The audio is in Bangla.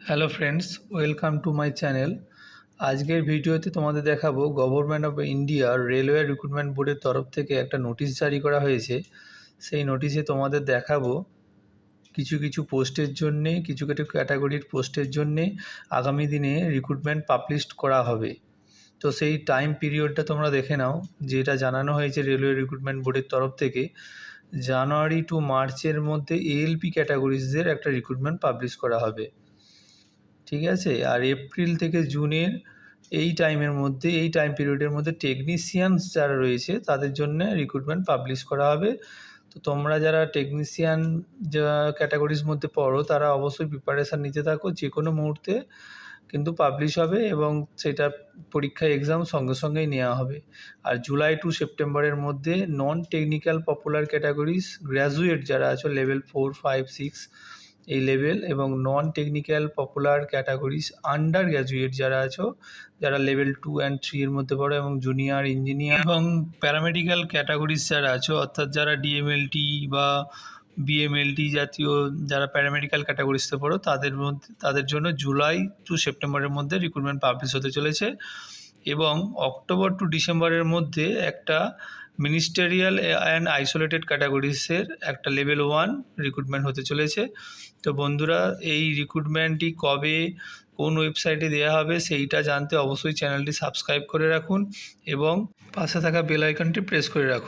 Hello friends, welcome to my channel. আজকের ভিডিওতে তোমাদের দেখাবো government of India railway recruitment বোর্ডের তরফ থেকে একটা নোটিশ জারি করা হয়েছে। সেই নোটিশে তোমাদের দেখাবো কিছু কিছু পোস্টের জন্যে, কিছু কিছু ক্যাটাগরির পোস্টের জন্যে আগামী দিনে রিক্রুটমেন্ট পাবলিশ করা হবে। তো সেই টাইম পিরিয়ডটা তোমরা দেখে নাও, যেটা জানানো হয়েছে রেলওয়ে রিক্রুটমেন্ট বোর্ডের তরফ থেকে। জানুয়ারি টু মার্চের মধ্যে এএলপি ক্যাটাগরিজদের একটা রিক্রুটমেন্ট পাবলিশ করা হবে, ঠিক আছে। আর এপ্রিল থেকে জুনের এই টাইম পিরিয়ডের মধ্যে টেকনিশিয়ানস যারা রয়েছে তাদের জন্য রিক্রুটমেন্ট পাবলিশ করা হবে। তো তোমরা যারা টেকনিশিয়ান যা ক্যাটাগরির মধ্যে পড়ো তারা অবশ্যই প্রিপারেশান নিতে থাকো, যে কোনো মুহূর্তে কিন্তু পাবলিশ হবে এবং সেটা পরীক্ষা এক্সাম সঙ্গে সঙ্গেই নেওয়া হবে। আর জুলাই টু সেপ্টেম্বরের মধ্যে non technical popular categories graduate যারা আছো লেভেল 4, 5, 6 এই লেভেল, এবং non technical popular categories under graduate যারা আছো, যারা লেভেল 2 অ্যান্ড 3 এর মধ্যে পড়ো, এবং জুনিয়র ইঞ্জিনিয়ার এবং প্যারামেডিক্যাল ক্যাটাগরিজ যারা আছো, অর্থাৎ যারা ডিএমএলটি বা বিএমএলটি জাতীয় যারা প্যারামেডিক্যাল ক্যাটাগরিজতে পড়ো তাদের জন্য জুলাই টু সেপ্টেম্বরের মধ্যে রিক্রুটমেন্ট পাবলিশ হতে চলেছে। এবং অক্টোবর টু ডিসেম্বরের মধ্যে একটা মিনিস্টেরিয়াল অ্যান্ড আইসোলেটেড ক্যাটাগরিজের একটা লেভেল 1 রিক্রুটমেন্ট হতে চলেছে। তো বন্ধুরা, এই রিক্রুটমেন্টটি কবে কোন ওয়েবসাইটে দেওয়া হবে সেইটা জানতে অবশ্যই চ্যানেলটি সাবস্ক্রাইব করে রাখুন এবং পাশে থাকা বেল আইকনটি প্রেস করে রাখুন।